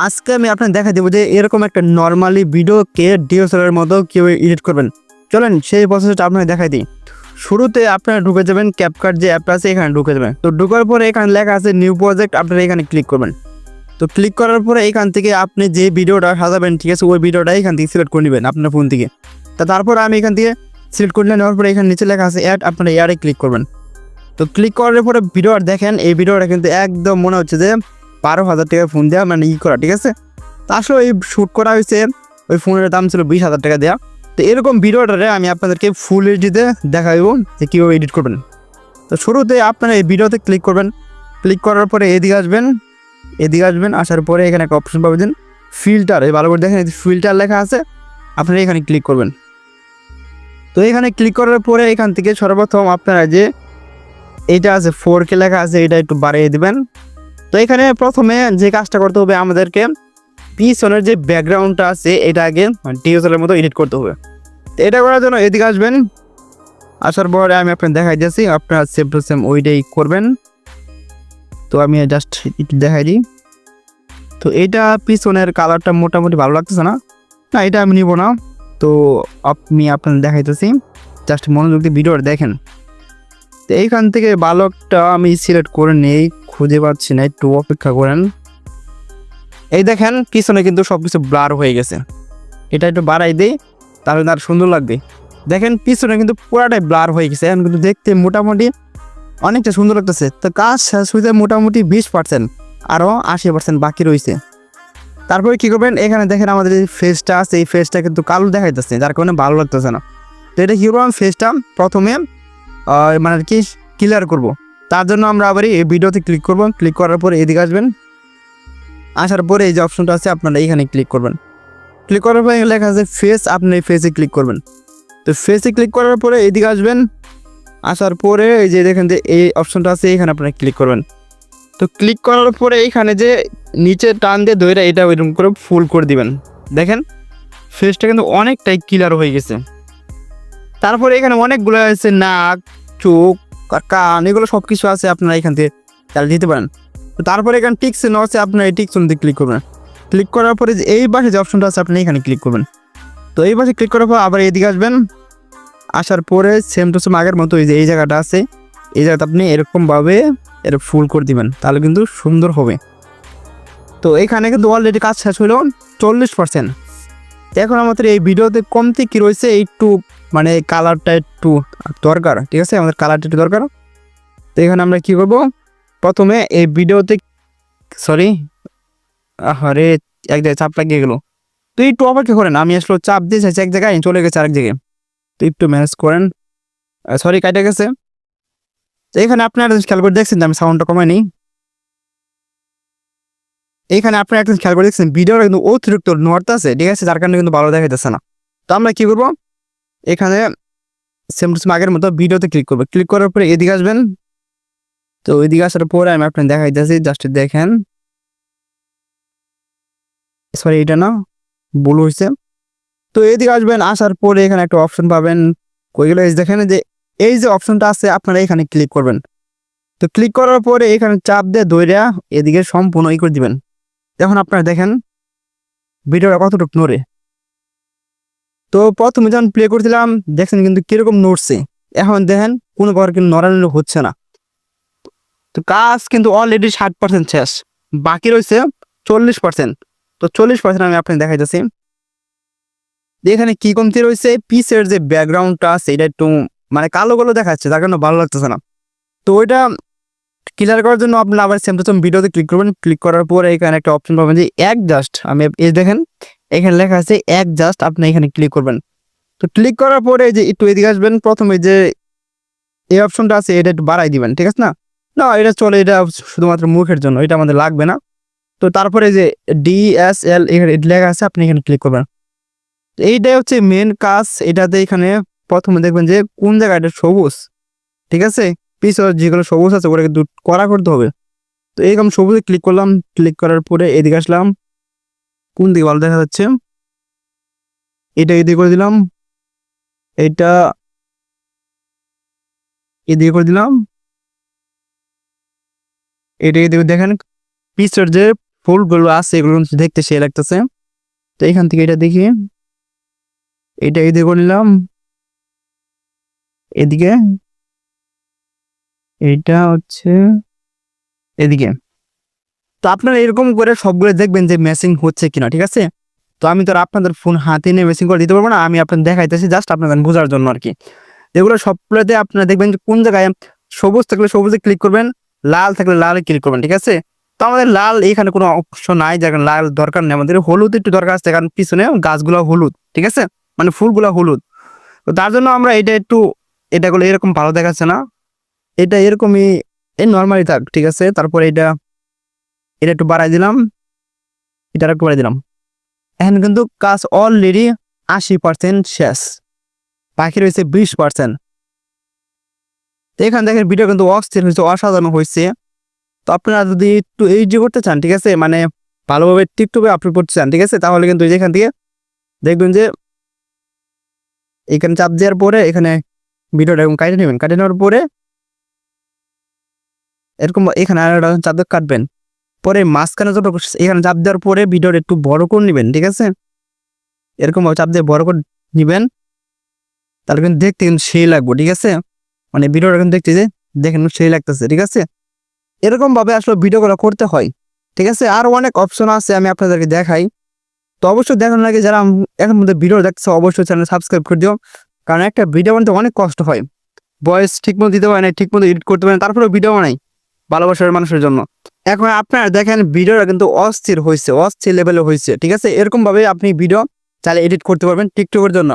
আজকে আমি আপনাকে দেখা দেবো যে এরকম একটা নর্মালি ভিডিওকে ডিএসএলআর মতো কীভাবে এডিট করবেন। চলেন সেই প্রসেসটা আপনাকে দেখাই দিই। শুরুতে আপনারা ঢুকে যাবেন ক্যাপকাট যে অ্যাপটা আছে এখানে ঢুকে যাবেন। তো ঢোকার পরে এখানে লেখা আছে নিউ প্রজেক্ট, আপনারা এখানে ক্লিক করবেন। তো ক্লিক করার পরে এখান থেকে আপনি যে ভিডিওটা সাজাবেন, ঠিক আছে, ওই ভিডিওটা এখান থেকে সিলেক্ট করে নেবেন আপনার ফোন থেকে। তারপর আমি এখান থেকে সিলেক্ট করে নেওয়ার পরে এখানে নিচে লেখা আছে অ্যাড, আপনারা অ্যাডে ক্লিক করবেন। তো ক্লিক করার পরে ভিডিওটা দেখেন, এই ভিডিওটা কিন্তু একদম মনে হচ্ছে যে 12,000 টাকা ফোন দেওয়া মানে করা, ঠিক আছে। তা আসলে এই শ্যুট করা হয়েছে, ওই ফোনের দাম ছিল 20,000 টাকা দেওয়া। তো এরকম ভিডিওটারে আমি আপনাদেরকে ফুল এইচডিতে দেখাবো যে কীভাবে এডিট করবেন। তো শুরুতে আপনারা এই ভিডিওতে ক্লিক করবেন। ক্লিক করার পরে এদিকে আসবেন, আসার পরে এখানে একটা অপশন পাবেন ফিল্টার, এই ভালো করে দেখেন ফিল্টার লেখা আছে, আপনারা এখানে ক্লিক করবেন। তো এখানে ক্লিক করার পরে এখান থেকে সর্বপ্রথম আপনারা যে এইটা আছে 4K লেখা আছে, এটা একটু বাড়িয়ে দিবেন। তো এখানে প্রথমে যে কাজটা করতে হবে আমাদেরকে পিছনের যে ব্যাকগ্রাউন্ডটা আছে এটা আগে ডিএসএলআর মতো এডিট করতে হবে। তো এটা করার জন্য এদিকে আসবেন, আসার পরে আমি আপনাকে দেখাই দিয়েছি, আপনারা সেম টু সেম ওইটাই করবেন। তো আমি জাস্ট একটু দেখাই দিই। তো এইটা পিছনের কালারটা মোটামুটি ভালো লাগতেছে না, এটা আমি নিব না। তো আমি আপনাদের দেখাইতেছি, জাস্ট মনোযোগ দিয়ে ভিডিওটা দেখেন। তো এইখান থেকে ভালো একটা আমি সিলেক্ট করে নেই, খুঁজে পাচ্ছি না, একটু অপেক্ষা করেন। এই দেখেন পিছনে কিন্তু সব কিছু ব্লার হয়ে গেছে, এটা একটু বাড়াই দিই তাহলে আর সুন্দর লাগবে। দেখেন পিছনে কিন্তু পুরাটাই ব্লার হয়ে গেছে, এখন কিন্তু দেখতে মোটামুটি অনেকটা সুন্দর লাগতেছে। তো কাজ শেষ হয়েছে মোটামুটি 20%, আরও 80% বাকি রয়েছে। তারপরে কী করবেন, এখানে দেখেন আমাদের যে ফেসটা আছে এই ফেসটা কিন্তু কালো দেখাইতেছে, যার কারণে ভালো লাগতেছে না। তো এটা কী করবো, আমি ফেসটা প্রথমে মানে আর কি ক্লিয়ার করবো। তার জন্য আমরা আবার এই ভিডিওতে ক্লিক করবো। ক্লিক করার পরে এদিকে আসবেন, আসার পরে এই যে অপশনটা আছে আপনারা এইখানে ক্লিক করবেন। ক্লিক করার পরে লেখা আছে ফেস, আপনি এই ফেসে ক্লিক করবেন। তো ফেসে ক্লিক করার পরে এদিকে আসবেন, আসার পরে এই যে দেখেন যে এই অপশনটা আছে এখানে আপনারা ক্লিক করবেন। তো ক্লিক করার পরে এইখানে যে নিচে টান দিয়ে ধরে এটা ওইরকম করে ফুল করে দিবেন। দেখেন ফেসটা কিন্তু অনেকটাই ক্লিয়ার হয়ে গেছে। তারপরে এখানে অনেকগুলো আছে, নাক, চোখ, কান, এগুলো সব কিছু আছে, আপনারা এখান থেকে চালিয়ে দিতে পারেন। তো তারপরে এখানে টিক্স আছে, আপনারা এই টিক্স দিয়ে ক্লিক করবেন। ক্লিক করার পরে যে এই পাশে যে অপশনটা আছে আপনি এখানে ক্লিক করবেন। তো এই পাশে ক্লিক করার পর আবার এদিকে আসবেন, আসার পরে সেম টু সেম আগের মতো এই জায়গাটা আছে, এই জায়গাটা আপনি এরকমভাবে এটা ফুল করে দিবেন, তাহলে কিন্তু সুন্দর হবে। তো এখানে কিন্তু অলরেডি কাজ শেষ হলো 40%। এখন আমাদের এই ভিডিওতে কমতি কী রয়েছে, একটু মানে কালারটা একটু দরকার, ঠিক আছে, আমাদের কালারটা একটু দরকার। তো এখানে আমরা কী করব, প্রথমে এই ভিডিওতে আরে এক জায়গায় চাপ লাগিয়ে গেল। তো একটু অপেক্ষা করেন, আমি আসলে চাপ দিয়ে চাইছি এক জায়গায়, চলে গেছে আরেক জায়গায়। তো একটু ম্যানেজ করেন, কাটা গেছে। তো এখানে আপনারা খেয়াল করে দেখছেন, আমি সাউন্ডটা কমাই নিই। এইখানে আপনারা একটা খেয়াল করে দেখছেন ভিডিওটা কিন্তু অতিরিক্ত নর্থ আছে, ঠিক আছে, যার কারণে কিন্তু ভালো দেখা যাচ্ছে না। তো আমরা কী করবো, এখানে সেম টু সেম আগের মতো ভিডিওতে ক্লিক করবো। ক্লিক করার পরে এদিকে আসবেন। তো ওইদিকে আসার পরে আমি আপনাকে দেখাই দিয়েছি, জাস্ট দেখেন, এটা না ভুল হয়েছে। তো এদিকে আসবেন, আসার পরে এখানে একটা অপশন পাবেন, কইগুলো দেখেন যে এই যে অপশনটা আছে আপনারা এখানে ক্লিক করবেন। তো ক্লিক করার পরে এখানে চাপ দিয়ে ধইরা এদিকে সম্পূর্ণ করে দিবেন। এখন আপনারা দেখেন ভিডিওটা কতটুকু নড়ে। তো প্রথমে যখন প্লে করছিলাম দেখছেন কিন্তু কীরকম নড়ছে, এখন দেখেন কোনো প্রকার কিন্তু নড়ানো হচ্ছে না। তো কাজ কিন্তু অলরেডি 60% শেষ, বাকি রয়েছে 40%। তো 40% আমি আপনাকে দেখাইতেছি। এখানে কি কমতি রয়েছে, পিসের যে ব্যাকগ্রাউন্ডটা আছে এটা একটু মানে কালো কালো দেখাচ্ছে, যার কারণে ভালো লাগতেছে না। তো ওইটা ক্লিয়ার করার জন্য আপনারা আবার সেম টু সেম ভিডিওতে ক্লিক করবেন। ক্লিক করার পরে এখানে একটা অপশন পাবেন যে অ্যাডজাস্ট, আমি এই দেখেন এখানে লেখা আছে অ্যাডজাস্ট, আপনি এখানে ক্লিক করবেন। তো ক্লিক করার পরে যে একটু এদিকে আসবেন, প্রথমে যে এই অপশনটা আছে এটা একটু বাড়াই দিবেন, ঠিক আছে। না এটা চলে, এটা শুধুমাত্র মুখের জন্য, এটা আমাদের লাগবে না। তো তারপরে যে DSL এখানে লেখা আছে আপনি এখানে ক্লিক করবেন। এইটাই হচ্ছে মেন কাজ। এটাতে এখানে প্রথমে দেখবেন যে কোন জায়গাটা সবুজ, ঠিক আছে, পিছনে যেগুলো সবুজ আছে ওগুলো কিন্তু কড়া করতে হবে। তো এইরকম সবুজে ক্লিক করলাম। ক্লিক করার পরে এদিকে আসলাম, কোন দিকে ভালো দেখা যাচ্ছে এটা এদিকে করে দিলাম, এটা এদিকে করে দিলাম, এটা এদিকে দেখেন পিছের যে ফুলগুলো আছে এগুলো কিন্তু দেখতে সে লাগতেছে। তো এখান থেকে এটা দেখি, এটা এদিকে করে নিলাম, এদিকে এটা হচ্ছে এদিকে। তো আপনারা এরকম করে সবগুলো দেখবেন যে ম্যাচিং হচ্ছে কিনা, ঠিক আছে। তো আমি তো আর আপনাদের ফোন হাতে নিয়ে ম্যাচিং করে দিতে পারবো না, আমি আপনাদের দেখাইতেছি জাস্ট আপনাদের বোঝার জন্য আর কি। এগুলো সবগুলোতে আপনারা দেখবেন যে কোন জায়গায় সবুজ থাকলে সবুজে ক্লিক করবেন, লাল থাকলে লালে ক্লিক করবেন, ঠিক আছে। তো আমাদের লাল এখানে কোনো অপশন নাই, যেখানে লাল দরকার নেই, আমাদের হলুদ একটু দরকার আছে, কারণ পিছনে গাছগুলো হলুদ, ঠিক আছে, মানে ফুলগুলো হলুদ। তো তার জন্য আমরা এটা একটু, এটা গুলো এরকম ভালো দেখাচ্ছে না, এটা এরকমই এই নর্মালি থাক, ঠিক আছে। তারপরে এটা এটা একটু বাড়াই দিলাম, এটা একটু বাড়াই দিলাম। এখন কিন্তু কাজ অলরেডি 80% শেষ, বাকি রয়েছে 20%। তো এখান থেকে ভিডিও কিন্তু অস্থির হয়েছে, অসাধারণ হয়েছে। তো আপনারা যদি একটু এই যে করতে চান, ঠিক আছে, মানে ভালোভাবে টিকটকে আপলোড করতে চান, ঠিক আছে, তাহলে কিন্তু এখান থেকে দেখবেন যে এখানে চাপ দেওয়ার পরে এখানে ভিডিওটা এরকম কাটে নেবেন, কাটে নেওয়ার পরে এরকম এখানে আর একটা চাপ দিয়ে কাটবেন, পরে মাঝখানে যত এখানে চাপ দেওয়ার পরে ভিডিওটা একটু বড় করে নেবেন, ঠিক আছে, এরকম চাপ দিয়ে বড় করে নেবেন, তাহলে কিন্তু দেখতে কিন্তু সেই লাগবে, ঠিক আছে, মানে ভিডিওটা কিন্তু দেখতে যে দেখেন সেই লাগতেছে, ঠিক আছে। এরকম ভাবে আসলে ভিডিওগুলো করতে হয়, ঠিক আছে। আরো অনেক অপশন আছে, আমি আপনাদেরকে দেখাই। তো অবশ্যই দেখানোর আগে যারা এখন মধ্যে ভিডিও দেখছে অবশ্যই চ্যানেল সাবস্ক্রাইব করে দিও, কারণ একটা ভিডিও বানাতে অনেক কষ্ট হয়, ভয়েস ঠিকমতো দিতে পারে না, ঠিকমতো এডিট করতে পারে না, তারপরে ভিডিও বানাই ভালোবাসার মানুষের জন্য। এখন আপনারা দেখেন ভিডিওটা কিন্তু অস্থির হয়েছে, অস্থির লেভেলে হয়েছে, ঠিক আছে। এরকম ভাবে আপনি ভিডিও চাইলে এডিট করতে পারবেন টিকটকের জন্য।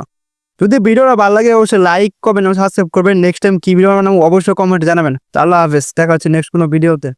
যদি ভিডিওটা ভালো লাগে অবশ্যই লাইক করবেন, সাবস্ক্রাইব করবেন। নেক্সট টাইম কি ভিডিও বানাবো অবশ্যই কমেন্টে জানাবেন। আল্লাহ হাফেজ, দেখা হচ্ছে নেক্সট কোনো ভিডিওতে।